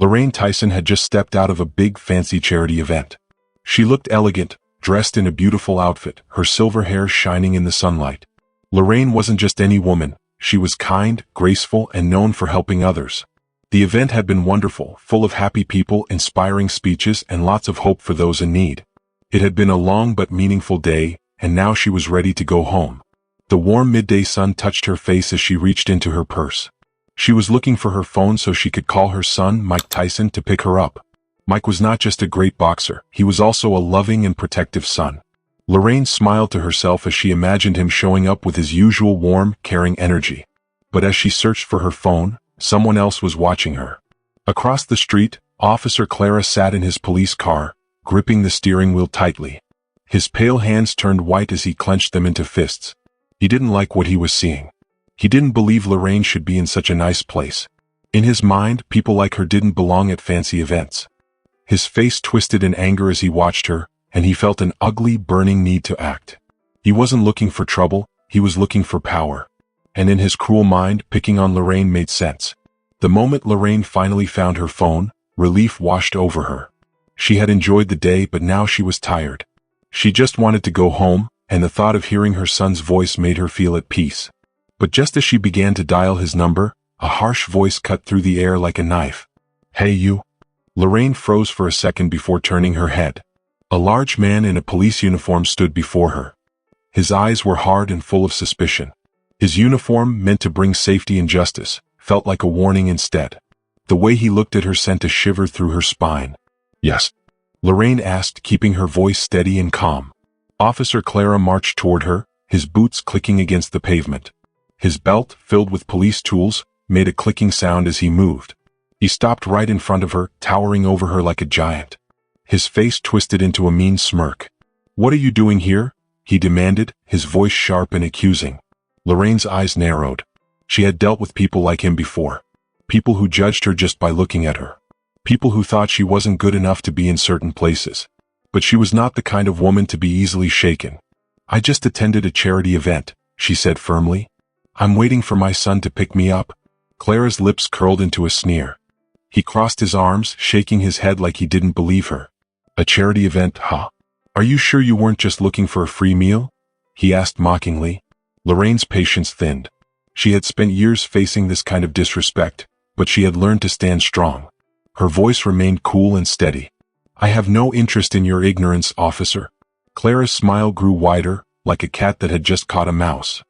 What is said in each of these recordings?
Lorraine Tyson had just stepped out of a big fancy charity event. She looked elegant, dressed in a beautiful outfit, her silver hair shining in the sunlight. Lorraine wasn't just any woman, she was kind, graceful, and known for helping others. The event had been wonderful, full of happy people, inspiring speeches, and lots of hope for those in need. It had been a long but meaningful day, and now she was ready to go home. The warm midday sun touched her face as she reached into her purse. She was looking for her phone so she could call her son, Mike Tyson, to pick her up. Mike was not just a great boxer, he was also a loving and protective son. Lorraine smiled to herself as she imagined him showing up with his usual warm, caring energy. But as she searched for her phone, someone else was watching her. Across the street, Officer Clara sat in his police car, gripping the steering wheel tightly. His pale hands turned white as he clenched them into fists. He didn't like what he was seeing. He didn't believe Lorraine should be in such a nice place. In his mind, people like her didn't belong at fancy events. His face twisted in anger as he watched her, and he felt an ugly, burning need to act. He wasn't looking for trouble, he was looking for power. And in his cruel mind, picking on Lorraine made sense. The moment Lorraine finally found her phone, relief washed over her. She had enjoyed the day, but now she was tired. She just wanted to go home, and the thought of hearing her son's voice made her feel at peace. But just as she began to dial his number, a harsh voice cut through the air like a knife. "Hey you." Lorraine froze for a second before turning her head. A large man in a police uniform stood before her. His eyes were hard and full of suspicion. His uniform, meant to bring safety and justice, felt like a warning instead. The way he looked at her sent a shiver through her spine. "Yes?" Lorraine asked, keeping her voice steady and calm. Officer Clara marched toward her, his boots clicking against the pavement. His belt, filled with police tools, made a clicking sound as he moved. He stopped right in front of her, towering over her like a giant. His face twisted into a mean smirk. "What are you doing here?" he demanded, his voice sharp and accusing. Lorraine's eyes narrowed. She had dealt with people like him before. People who judged her just by looking at her. People who thought she wasn't good enough to be in certain places. But she was not the kind of woman to be easily shaken. "I just attended a charity event," she said firmly. "I'm waiting for my son to pick me up." Clara's lips curled into a sneer. He crossed his arms, shaking his head like he didn't believe her. "A charity event, huh? Are you sure you weren't just looking for a free meal?" he asked mockingly. Lorraine's patience thinned. She had spent years facing this kind of disrespect, but she had learned to stand strong. Her voice remained cool and steady. "I have no interest in your ignorance, officer." Clara's smile grew wider, like a cat that had just caught a mouse.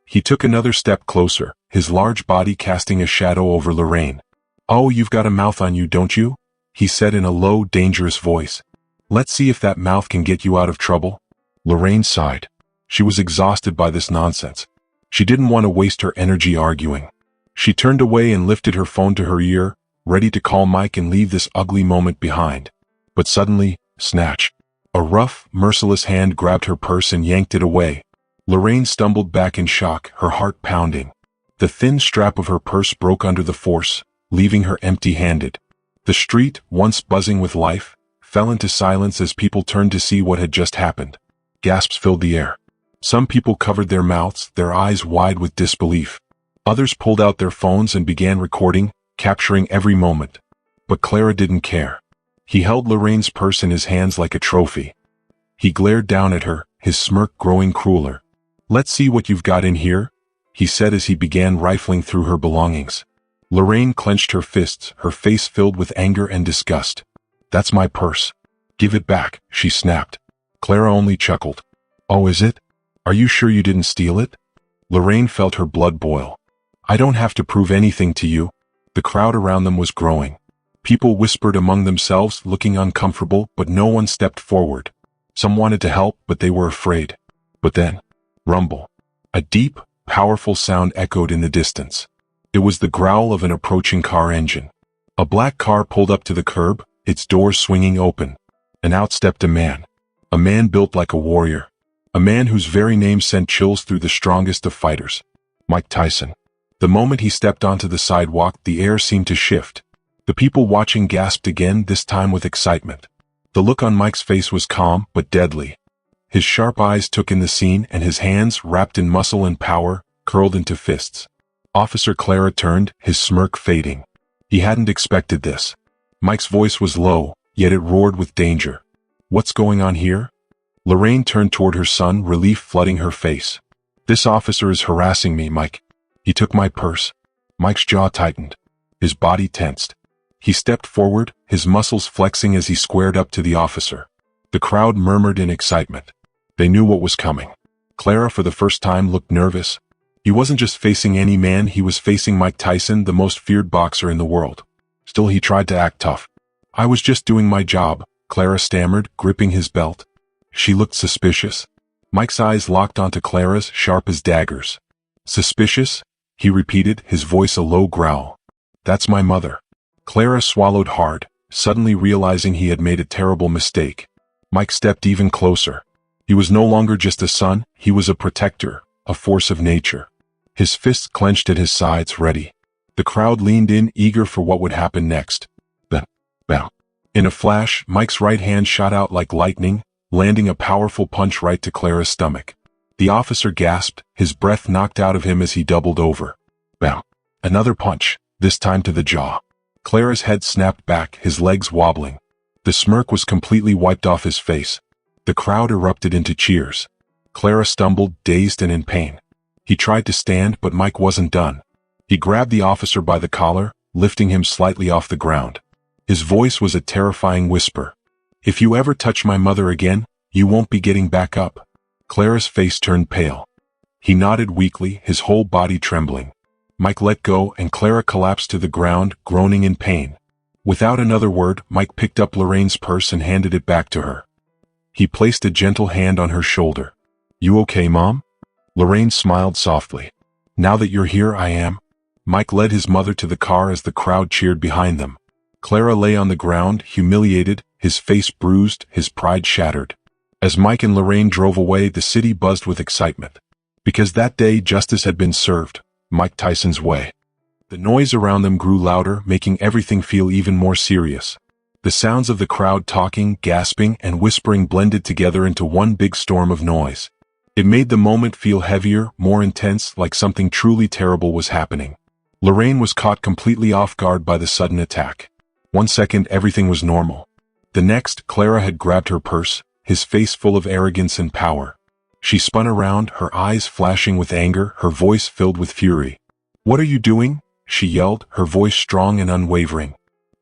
He took another step closer, his large body casting a shadow over Lorraine. "Oh, you've got a mouth on you, don't you?" he said in a low, dangerous voice. "Let's see if that mouth can get you out of trouble." Lorraine sighed. She was exhausted by this nonsense. She didn't want to waste her energy arguing. She turned away and lifted her phone to her ear, ready to call Mike and leave this ugly moment behind. But suddenly, snatch. A rough, merciless hand grabbed her purse and yanked it away. Lorraine stumbled back in shock, her heart pounding. The thin strap of her purse broke under the force, leaving her empty-handed. The street, once buzzing with life, fell into silence as people turned to see what had just happened. Gasps filled the air. Some people covered their mouths, their eyes wide with disbelief. Others pulled out their phones and began recording, capturing every moment. But Clara didn't care. He held Lorraine's purse in his hands like a trophy. He glared down at her, his smirk growing crueler. "Let's see what you've got in here," he said as he began rifling through her belongings. Lorraine clenched her fists, her face filled with anger and disgust. "That's my purse. Give it back," she snapped. Clara only chuckled. "Oh, is it? Are you sure you didn't steal it?" Lorraine felt her blood boil. "I don't have to prove anything to you." The crowd around them was growing. People whispered among themselves, looking uncomfortable, but no one stepped forward. Some wanted to help, but they were afraid. But then, rumble. A deep, powerful sound echoed in the distance. It was the growl of an approaching car engine. A black car pulled up to the curb, its doors swinging open. And out stepped a man. A man built like a warrior. A man whose very name sent chills through the strongest of fighters. Mike Tyson. The moment he stepped onto the sidewalk, the air seemed to shift. The people watching gasped again, this time with excitement. The look on Mike's face was calm, but deadly. His sharp eyes took in the scene, and his hands, wrapped in muscle and power, curled into fists. Officer Clara turned, his smirk fading. He hadn't expected this. Mike's voice was low, yet it roared with danger. What's going on here? Lorraine turned toward her son, relief flooding her face. This officer is harassing me, Mike. He took my purse. Mike's jaw tightened. His body tensed. He stepped forward, his muscles flexing as he squared up to the officer. The crowd murmured in excitement. They knew what was coming. Clara, for the first time, looked nervous. He wasn't just facing any man, he was facing Mike Tyson, the most feared boxer in the world. Still, he tried to act tough. I was just doing my job, Clara stammered, gripping his belt. She looked suspicious. Mike's eyes locked onto Clara's, sharp as daggers. Suspicious? He repeated, his voice a low growl. That's my mother. Clara swallowed hard, suddenly realizing he had made a terrible mistake. Mike stepped even closer. He was no longer just a son, he was a protector, a force of nature. His fists clenched at his sides, ready. The crowd leaned in, eager for what would happen next. Bam. In a flash, Mike's right hand shot out like lightning, landing a powerful punch right to Clara's stomach. The officer gasped, his breath knocked out of him as he doubled over. Bam. Another punch, this time to the jaw. Clara's head snapped back, his legs wobbling. The smirk was completely wiped off his face. The crowd erupted into cheers. Clara stumbled, dazed and in pain. He tried to stand, but Mike wasn't done. He grabbed the officer by the collar, lifting him slightly off the ground. His voice was a terrifying whisper. If you ever touch my mother again, you won't be getting back up. Clara's face turned pale. He nodded weakly, his whole body trembling. Mike let go and Clara collapsed to the ground, groaning in pain. Without another word, Mike picked up Lorraine's purse and handed it back to her. He placed a gentle hand on her shoulder. You okay, Mom? Lorraine smiled softly. Now that you're here, I am. Mike led his mother to the car as the crowd cheered behind them. Clara lay on the ground, humiliated, his face bruised, his pride shattered. As Mike and Lorraine drove away, the city buzzed with excitement. Because that day justice had been served, Mike Tyson's way. The noise around them grew louder, making everything feel even more serious. The sounds of the crowd talking, gasping, and whispering blended together into one big storm of noise. It made the moment feel heavier, more intense, like something truly terrible was happening. Lorraine was caught completely off guard by the sudden attack. 1 second everything was normal. The next, Clara had grabbed her purse, his face full of arrogance and power. She spun around, her eyes flashing with anger, her voice filled with fury. What are you doing? She yelled, her voice strong and unwavering.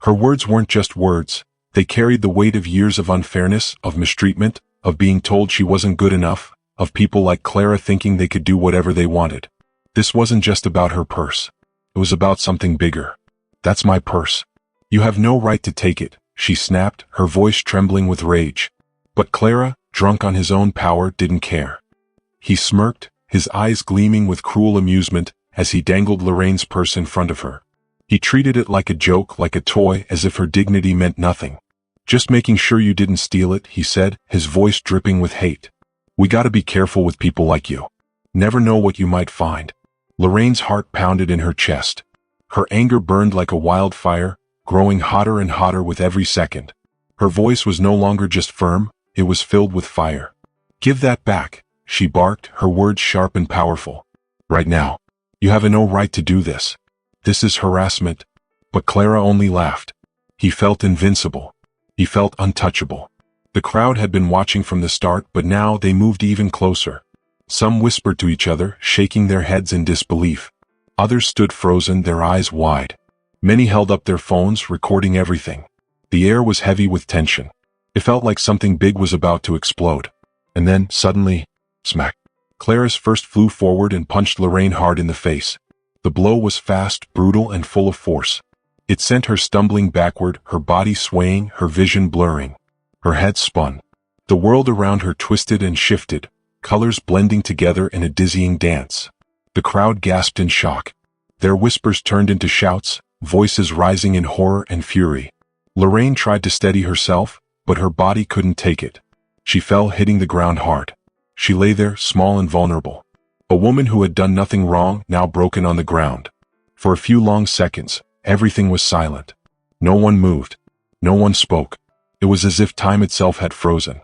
Her words weren't just words, they carried the weight of years of unfairness, of mistreatment, of being told she wasn't good enough, of people like Clara thinking they could do whatever they wanted. This wasn't just about her purse. It was about something bigger. That's my purse. You have no right to take it, she snapped, her voice trembling with rage. But Clara, drunk on his own power, didn't care. He smirked, his eyes gleaming with cruel amusement, as he dangled Lorraine's purse in front of her. He treated it like a joke, like a toy, as if her dignity meant nothing. Just making sure you didn't steal it, he said, his voice dripping with hate. We gotta be careful with people like you. Never know what you might find. Lorraine's heart pounded in her chest. Her anger burned like a wildfire, growing hotter and hotter with every second. Her voice was no longer just firm, it was filled with fire. Give that back, she barked, her words sharp and powerful. Right now. You have no right to do this. This is harassment. But Clara only laughed. He felt invincible. He felt untouchable. The crowd had been watching from the start, but now they moved even closer. Some whispered to each other, shaking their heads in disbelief. Others stood frozen, their eyes wide. Many held up their phones, recording everything. The air was heavy with tension. It felt like something big was about to explode. And then, suddenly, smack. Clara's fist flew forward and punched Lorraine hard in the face. The blow was fast, brutal, and full of force. It sent her stumbling backward, her body swaying, her vision blurring. Her head spun. The world around her twisted and shifted, colors blending together in a dizzying dance. The crowd gasped in shock. Their whispers turned into shouts, voices rising in horror and fury. Lorraine tried to steady herself, but her body couldn't take it. She fell, hitting the ground hard. She lay there, small and vulnerable. A woman who had done nothing wrong, now broken on the ground. For a few long seconds, everything was silent. No one moved. No one spoke. It was as if time itself had frozen.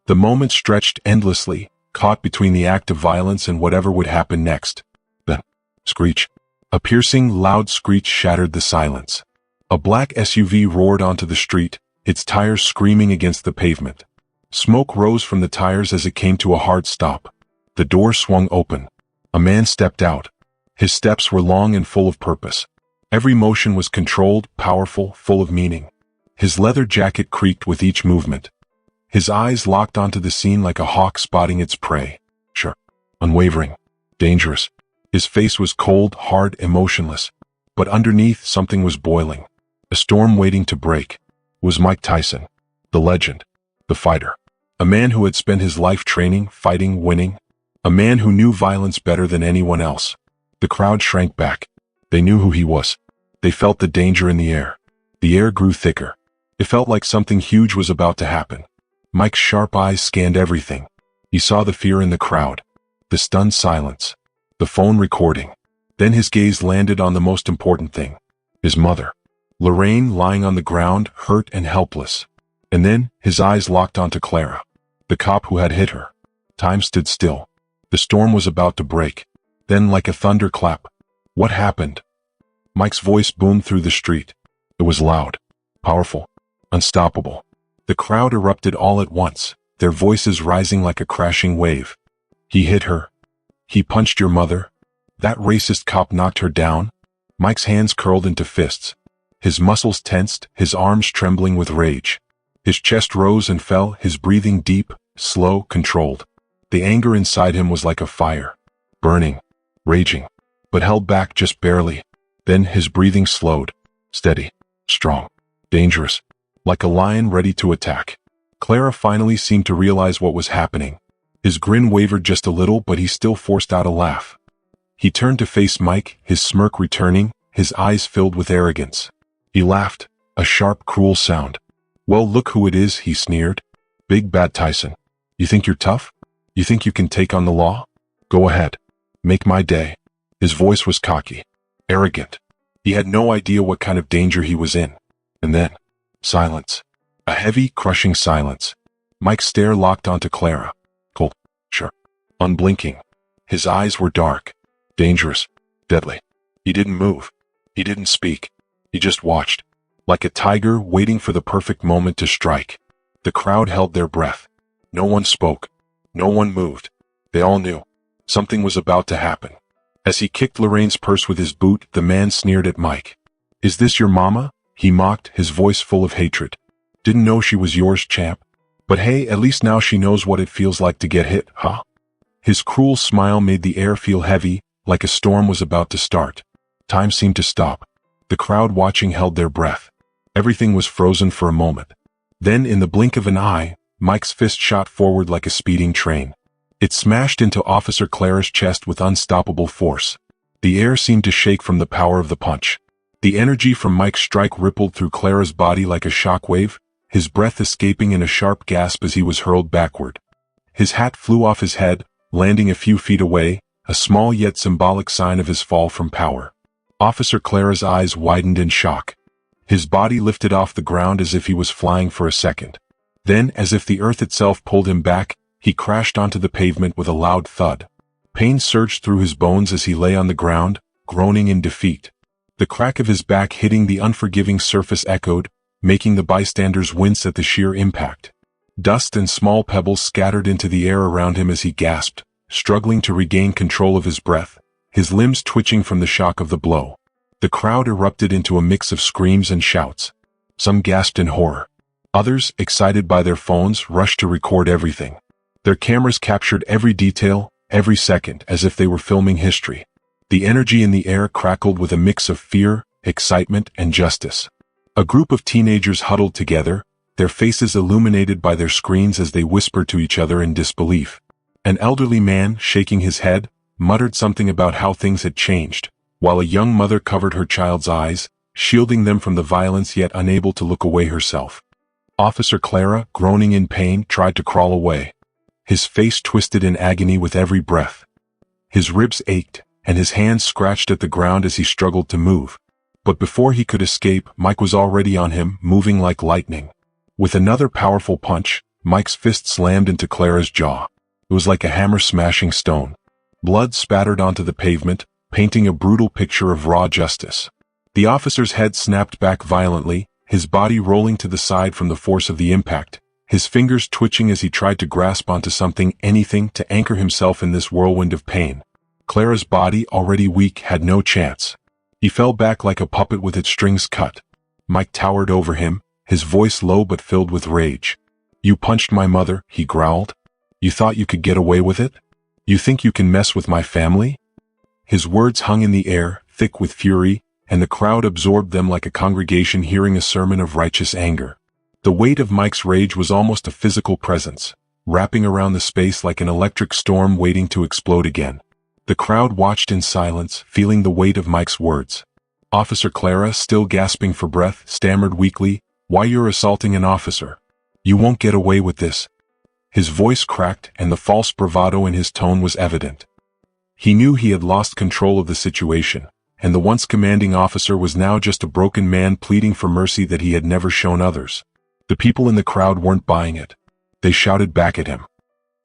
The moment stretched endlessly, caught between the act of violence and whatever would happen next. Then, screech. A piercing, loud screech shattered the silence. A black SUV roared onto the street, its tires screaming against the pavement. Smoke rose from the tires as it came to a hard stop. The door swung open. A man stepped out. His steps were long and full of purpose. Every motion was controlled, powerful, full of meaning. His leather jacket creaked with each movement. His eyes locked onto the scene like a hawk spotting its prey. Sure. Unwavering. Dangerous. His face was cold, hard, emotionless. But underneath, something was boiling. A storm waiting to break. It was Mike Tyson. The legend. The fighter. A man who had spent his life training, fighting, winning. A man who knew violence better than anyone else. The crowd shrank back. They knew who he was. They felt the danger in the air. The air grew thicker. It felt like something huge was about to happen. Mike's sharp eyes scanned everything. He saw the fear in the crowd. The stunned silence. The phone recording. Then his gaze landed on the most important thing. His mother. Lorraine lying on the ground, hurt and helpless. And then, his eyes locked onto Clara. The cop who had hit her. Time stood still. The storm was about to break. Then, like a thunderclap. What happened? Mike's voice boomed through the street. It was loud. Powerful. Unstoppable. The crowd erupted all at once, their voices rising like a crashing wave. He hit her. He punched your mother. That racist cop knocked her down. Mike's hands curled into fists. His muscles tensed, his arms trembling with rage. His chest rose and fell, his breathing deep, slow, controlled. The anger inside him was like a fire. Burning. Raging. But held back just barely. Then his breathing slowed. Steady. Strong. Dangerous. Like a lion ready to attack. Clara finally seemed to realize what was happening. His grin wavered just a little, but he still forced out a laugh. He turned to face Mike, his smirk returning, his eyes filled with arrogance. He laughed, a sharp, cruel sound. Well, look who it is, he sneered. Big Bad Tyson. You think you're tough? You think you can take on the law? Go ahead. Make my day. His voice was cocky. Arrogant. He had no idea what kind of danger he was in. And then, silence. A heavy, crushing silence. Mike's stare locked onto Clara. Cold. Sure. Unblinking. His eyes were dark. Dangerous. Deadly. He didn't move. He didn't speak. He just watched. Like a tiger waiting for the perfect moment to strike. The crowd held their breath. No one spoke. No one moved. They all knew. Something was about to happen. As he kicked Lorraine's purse with his boot, the man sneered at Mike. Is this your mama? He mocked, his voice full of hatred. Didn't know she was yours, champ. But hey, at least now she knows what it feels like to get hit, huh? His cruel smile made the air feel heavy, like a storm was about to start. Time seemed to stop. The crowd watching held their breath. Everything was frozen for a moment. Then, in the blink of an eye, Mike's fist shot forward like a speeding train. It smashed into Officer Clara's chest with unstoppable force. The air seemed to shake from the power of the punch. The energy from Mike's strike rippled through Clara's body like a shockwave, his breath escaping in a sharp gasp as he was hurled backward. His hat flew off his head, landing a few feet away, a small yet symbolic sign of his fall from power. Officer Clara's eyes widened in shock. His body lifted off the ground as if he was flying for a second. Then, as if the earth itself pulled him back, he crashed onto the pavement with a loud thud. Pain surged through his bones as he lay on the ground, groaning in defeat. The crack of his back hitting the unforgiving surface echoed, making the bystanders wince at the sheer impact. Dust and small pebbles scattered into the air around him as he gasped, struggling to regain control of his breath, his limbs twitching from the shock of the blow. The crowd erupted into a mix of screams and shouts. Some gasped in horror. Others, excited by their phones, rushed to record everything. Their cameras captured every detail, every second, as if they were filming history. The energy in the air crackled with a mix of fear, excitement, and justice. A group of teenagers huddled together, their faces illuminated by their screens as they whispered to each other in disbelief. An elderly man, shaking his head, muttered something about how things had changed, while a young mother covered her child's eyes, shielding them from the violence yet unable to look away herself. Officer Clara, groaning in pain, tried to crawl away. His face twisted in agony with every breath. His ribs ached, and his hands scratched at the ground as he struggled to move. But before he could escape, Mike was already on him, moving like lightning. With another powerful punch, Mike's fist slammed into Clara's jaw. It was like a hammer smashing stone. Blood spattered onto the pavement, painting a brutal picture of raw justice. The officer's head snapped back violently, his body rolling to the side from the force of the impact, his fingers twitching as he tried to grasp onto something, anything, to anchor himself in this whirlwind of pain. Clara's body, already weak, had no chance. He fell back like a puppet with its strings cut. Mike towered over him, his voice low but filled with rage. "You punched my mother," he growled. "You thought you could get away with it? You think you can mess with my family?" His words hung in the air, thick with fury, and the crowd absorbed them like a congregation hearing a sermon of righteous anger. The weight of Mike's rage was almost a physical presence, wrapping around the space like an electric storm waiting to explode again. The crowd watched in silence, feeling the weight of Mike's words. Officer Clara, still gasping for breath, stammered weakly, "Why, you're assaulting an officer. You won't get away with this." His voice cracked, and the false bravado in his tone was evident. He knew he had lost control of the situation, and the once commanding officer was now just a broken man pleading for mercy that he had never shown others. The people in the crowd weren't buying it. They shouted back at him.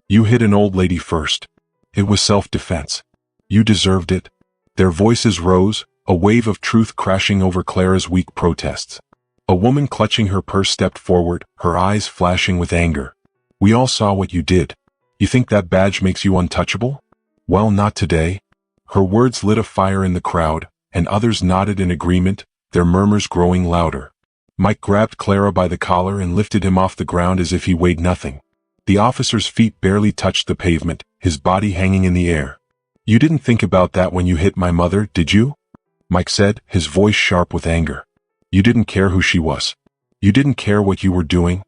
"You hit an old lady first. It was self-defense. You deserved it." Their voices rose, a wave of truth crashing over Clara's weak protests. A woman clutching her purse stepped forward, her eyes flashing with anger. "We all saw what you did. You think that badge makes you untouchable? Well, not today." Her words lit a fire in the crowd, and others nodded in agreement, their murmurs growing louder. Mike grabbed Clara by the collar and lifted him off the ground as if he weighed nothing. The officer's feet barely touched the pavement, his body hanging in the air. "You didn't think about that when you hit my mother, did you?" Mike said, his voice sharp with anger. "You didn't care who she was. You didn't care what you were doing."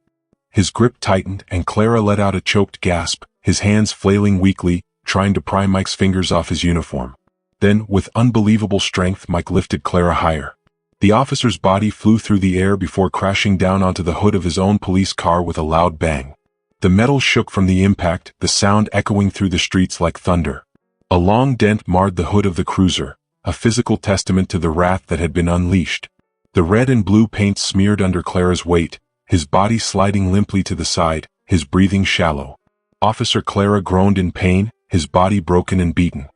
His grip tightened, and Clara let out a choked gasp, his hands flailing weakly, trying to pry Mike's fingers off his uniform. Then, with unbelievable strength, Mike lifted Clara higher. The officer's body flew through the air before crashing down onto the hood of his own police car with a loud bang. The metal shook from the impact, the sound echoing through the streets like thunder. A long dent marred the hood of the cruiser, a physical testament to the wrath that had been unleashed. The red and blue paint smeared under Clara's weight, his body sliding limply to the side, his breathing shallow. Officer Clara groaned in pain, his body broken and beaten.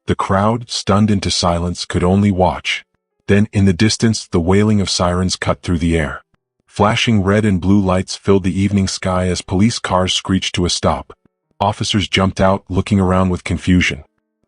The crowd, stunned into silence, could only watch. Then, in the distance, the wailing of sirens cut through the air. Flashing red and blue lights filled the evening sky as police cars screeched to a stop. Officers jumped out, looking around with confusion.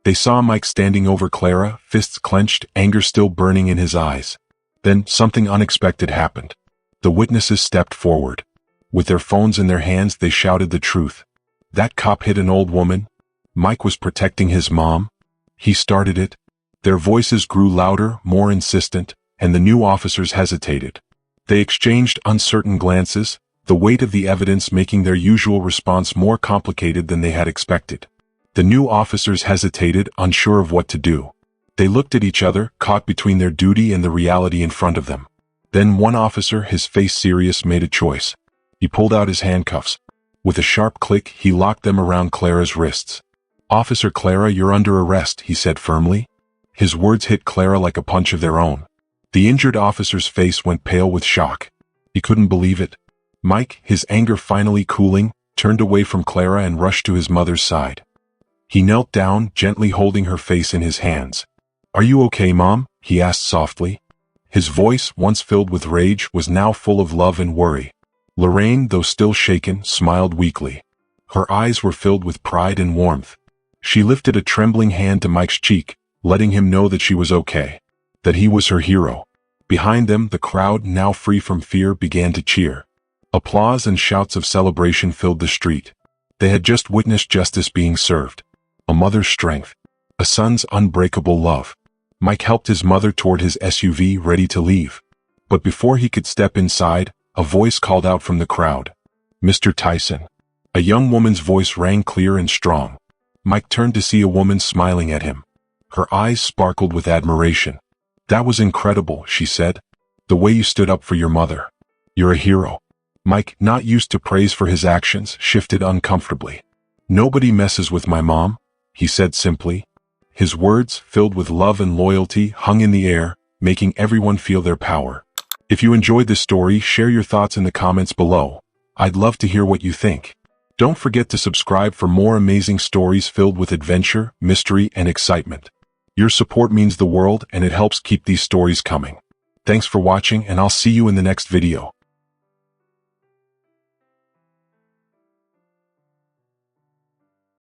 They saw Mike standing over Clara, fists clenched, anger still burning in his eyes. Then, something unexpected happened. The witnesses stepped forward. With their phones in their hands, they shouted the truth. "That cop hit an old woman. Mike was protecting his mom. He started it." Their voices grew louder, more insistent, and the new officers hesitated. They exchanged uncertain glances, the weight of the evidence making their usual response more complicated than they had expected. The new officers hesitated, unsure of what to do. They looked at each other, caught between their duty and the reality in front of them. Then one officer, his face serious, made a choice. He pulled out his handcuffs. With a sharp click, he locked them around Clara's wrists. "Officer Clara, you're under arrest," he said firmly. His words hit Clara like a punch of their own. The injured officer's face went pale with shock. He couldn't believe it. Mike, his anger finally cooling, turned away from Clara and rushed to his mother's side. He knelt down, gently holding her face in his hands. "Are you okay, Mom?" he asked softly. His voice, once filled with rage, was now full of love and worry. Lorraine, though still shaken, smiled weakly. Her eyes were filled with pride and warmth. She lifted a trembling hand to Mike's cheek, letting him know that she was okay, that he was her hero. Behind them, the crowd, now free from fear, began to cheer. Applause and shouts of celebration filled the street. They had just witnessed justice being served. A mother's strength. A son's unbreakable love. Mike helped his mother toward his SUV, ready to leave. But before he could step inside, a voice called out from the crowd. "Mr. Tyson." A young woman's voice rang clear and strong. Mike turned to see a woman smiling at him. Her eyes sparkled with admiration. "That was incredible," she said. "The way you stood up for your mother. You're a hero." Mike, not used to praise for his actions, shifted uncomfortably. "Nobody messes with my mom," he said simply. His words, filled with love and loyalty, hung in the air, making everyone feel their power. If you enjoyed this story, share your thoughts in the comments below. I'd love to hear what you think. Don't forget to subscribe for more amazing stories filled with adventure, mystery, and excitement. Your support means the world, and it helps keep these stories coming. Thanks for watching and I'll see you in the next video.